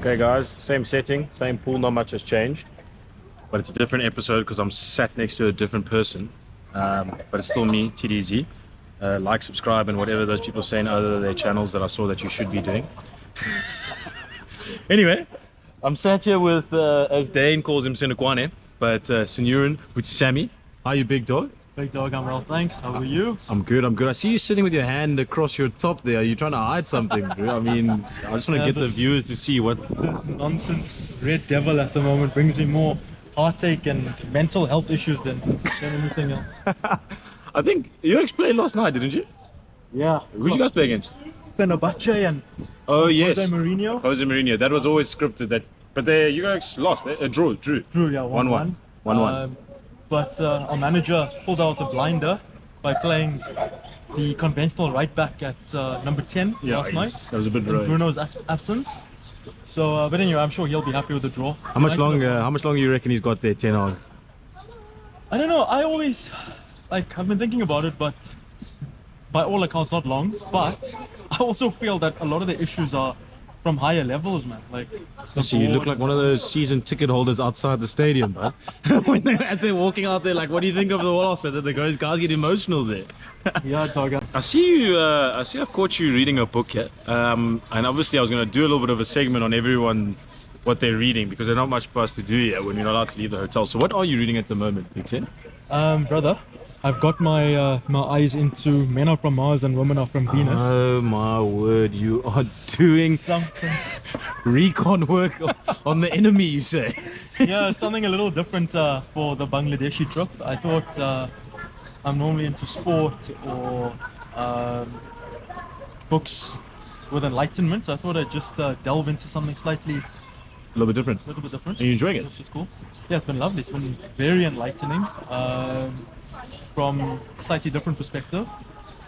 Okay guys, same setting, same pool, not much has changed. But it's a different episode because I'm sat next to a different person. But it's still me, TDZ. Like, subscribe, and whatever those people say in other their channels that I saw that you should be doing. Anyway, I'm sat here with, as Dane calls him, Senukwane, but Senuran Muthasamy. How you, big dog? Big dog, I'm well, thanks. How are you? I'm good, I'm good. I see you sitting with your hand across your top there. Are you trying to hide something, bro? I mean, I just want to get the viewers to see what... This nonsense red devil at the moment brings me more heartache and mental health issues than anything else. I think you explained last night, didn't you? Yeah. Who did you guys play against? Fenerbahce and yes. Jose Mourinho. Jose Mourinho. That was always scripted. But you guys lost. Drew. Drew, yeah, 1-1. 1-1. But our manager pulled out a blinder by playing the conventional right back at number 10 last night. That was a bit rough. Bruno's absence. So, but anyway, I'm sure he'll be happy with the draw. How much longer you reckon he's got there, 10 on? I don't know. I always, I've been thinking about it, but by all accounts, not long. But I also feel that a lot of the issues are from higher levels, man. So you look like one of those season ticket holders outside the stadium, man. As they're walking out there, like, what do you think of the wall? So that the guys get emotional there. Yeah, dog. I see I've caught you reading a book here. And obviously I was going to do a little bit of a segment on everyone, what they're reading, because there's not much for us to do here when you're not allowed to leave the hotel. So what are you reading at the moment, Big Sen? Brother, I've got my my eyes into Men Are From Mars and Women Are From Venus. Oh my word, you are doing something recon work on the enemy, you say? Yeah, something a little different for the Bangladeshi trip. I thought I'm normally into sport or books with enlightenment, so I thought I'd just delve into something slightly a little bit different. Are you enjoying it? Which is cool. Yeah, it's been lovely. It's been very enlightening. From a slightly different perspective,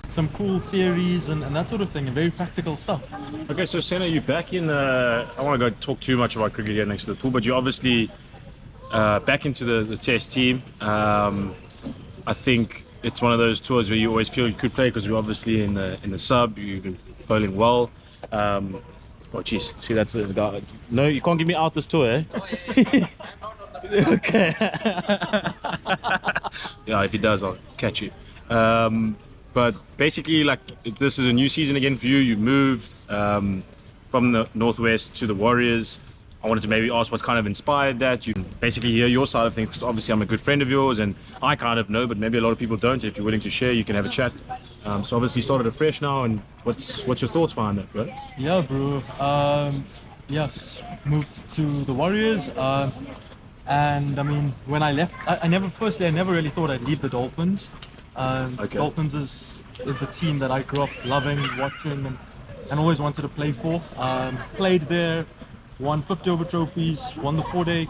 some cool theories and that sort of thing, and very practical stuff. Okay, so Senna, you're back in I don't want to go talk too much about cricket here next to the pool, but you're obviously back into the test team. I think it's one of those tours where you always feel you could play because you're obviously in the sub, you've been bowling well. Oh jeez, see, that's the guy. No, you can't give me out this tour, eh? Okay. Yeah, if he does, I'll catch you. But basically, like, this is a new season again for you. You moved from the Northwest to the Warriors. I wanted to maybe ask what's kind of inspired that. You basically hear your side of things, because obviously I'm a good friend of yours and I kind of know, but maybe a lot of people don't. If you're willing to share, you can have a chat. So obviously you started afresh now, and what's your thoughts behind that, bro? Yeah, bro. Yes, moved to the Warriors. And I mean, when I left, I never really thought I'd leave the Dolphins. Okay. Dolphins is the team that I grew up loving, watching, and always wanted to play for. Played there, won 50 over trophies, won the 4-day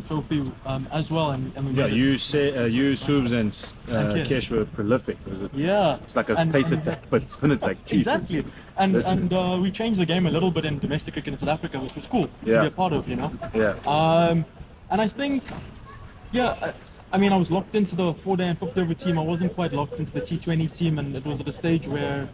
trophy as well. And yeah, you, Subs, and Kesh were prolific. Yeah, it's like a pace attack, but spin attack. Exactly. And we changed the game a little bit in domestic cricket in South Africa, which was cool to be a part of, you know. Yeah. And I think, yeah, I mean, I was locked into the 4-day and 50 over team. I wasn't quite locked into the T20 team, and it was at a stage where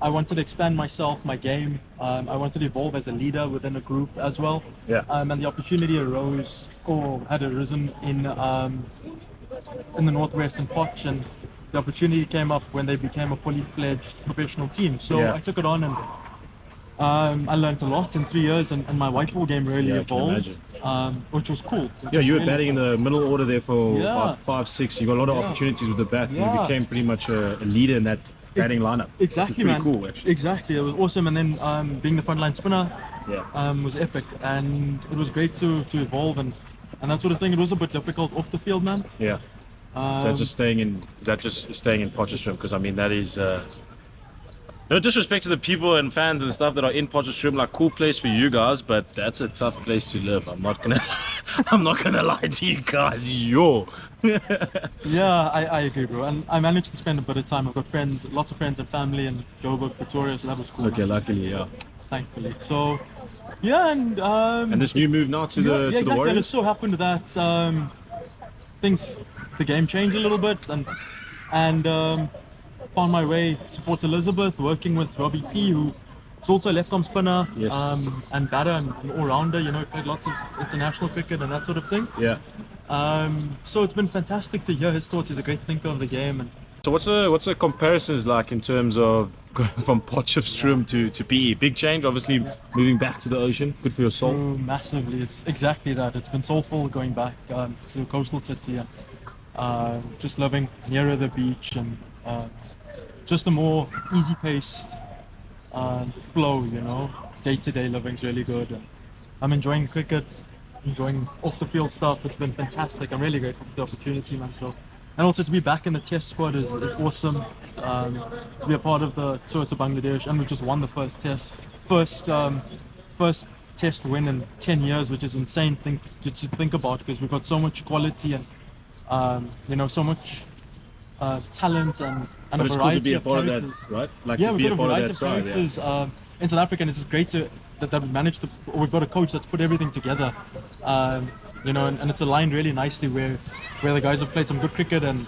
I wanted to expand myself, my game. I wanted to evolve as a leader within a group as well. Yeah. And the opportunity arose, or had arisen in the Northwestern Potch, and the opportunity came up when they became a fully fledged professional team. So I took it on, and I learned a lot in 3 years, and my white ball game really evolved, which was cool. Yeah, you were batting in the middle order there for about 5-6. You got a lot of opportunities with the bat. You became pretty much a leader in that batting lineup. Exactly, man. Cool, actually. Exactly, it was awesome. And then being the frontline spinner, was epic, and it was great to evolve and that sort of thing. It was a bit difficult off the field, man. Yeah. So just staying in Potchefstroom, because I mean that is. No disrespect to the people and fans and stuff that are in Potchefstroom, like, cool place for you guys, but that's a tough place to live. I'm not gonna lie to you guys. Yeah, I agree, bro. And I managed to spend a bit of time. I've got friends, lots of friends and family in Joburg, Pretoria, so that was cool. Okay, man. Luckily, yeah. Thankfully. So, yeah, and this new move now to the exactly. Warriors. And it so happened that the game changed a little bit, and found my way to Port Elizabeth, working with Robbie P, who was also a left-arm spinner, Yes. and batter and an all-rounder. You know, played lots of international cricket and that sort of thing. Yeah. So it's been fantastic to hear his thoughts. He's a great thinker of the game. And So what's the comparisons like in terms of going from Potchefstroom to PE? Big change, obviously moving back to the ocean. Good for your soul. massively, it's exactly that. It's been soulful going back to a coastal city and just living nearer the beach and just a more easy-paced flow. You know, day-to-day living's really good. And I'm enjoying cricket, enjoying off-the-field stuff. It's been fantastic. I'm really grateful for the opportunity, man. So. And also to be back in the test squad is awesome. To be a part of the tour to Bangladesh, and we just won the first test win in 10 years, which is insane to think about, because we've got so much quality and you know, so much talent and But a it's cool to variety be a of part characters. of that, right? Like Yeah, to we've be got a a part of variety that of side. characters Yeah. in South Africa, and it's just great that we've managed to, or we've got a coach that's put everything together. You know, and it's aligned really nicely where the guys have played some good cricket and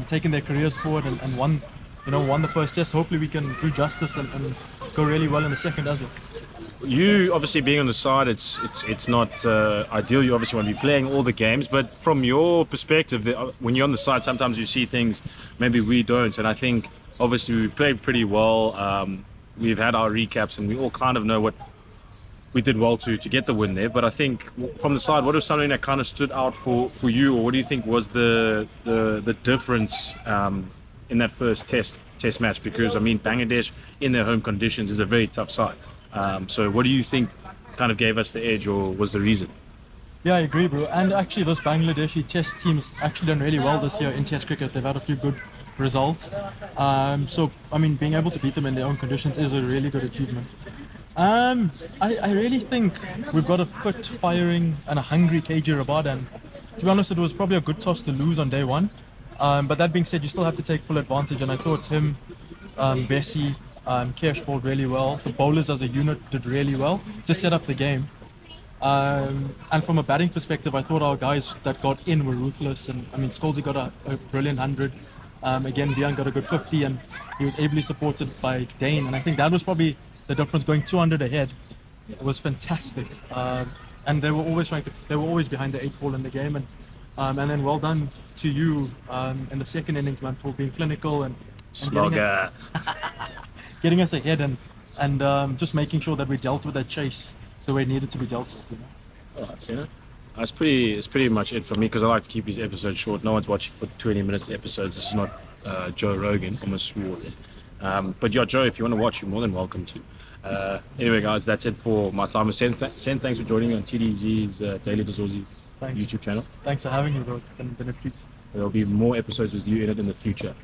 taken their careers forward and won the first test. Hopefully we can do justice and go really well in the second as well. You obviously being on the side, it's not ideal. You obviously want to be playing all the games, but from your perspective, when you're on the side, sometimes you see things maybe we don't. And I think obviously we played pretty well. We've had our recaps, and we all kind of know what we did well to get the win there. But I think from the side, what was something that kind of stood out for you, or what do you think was the difference in that first test match? Because I mean, Bangladesh in their home conditions is a very tough side. So what do you think kind of gave us the edge, or was the reason? Yeah, I agree, bro. And actually, those Bangladeshi test teams actually done really well this year in test cricket. They've had a few good results. So I mean, being able to beat them in their own conditions is a really good achievement. I really think we've got a fit, firing, and a hungry KG Rabada. And to be honest, it was probably a good toss to lose on day one. But that being said, you still have to take full advantage. And I thought him, Bessie, Kesh bowled really well. The bowlers as a unit did really well to set up the game. And from a batting perspective, I thought our guys that got in were ruthless. And I mean, Scholesy got a brilliant 100. Again, Vian got a good 50, and he was ably supported by Dane. And I think that was probably the difference, going 200 ahead. It was fantastic. And they were always behind the 8 ball in the game. And then well done to you in the second innings, man, for being clinical and getting us ahead and just making sure that we dealt with that chase the way it needed to be dealt with. You know? Oh, that's it. It's pretty much it for me, because I like to keep these episodes short. No one's watching for 20-minute episodes. This is not Joe Rogan. Almost swore there. But yeah, Joe, if you want to watch, you're more than welcome to. Anyway, guys, that's it for my time with Sen. Thanks for joining me on TDZ's Daily Bazozi YouTube channel. Thanks for having me, bro. It's been a treat. There'll be more episodes with you in it in the future.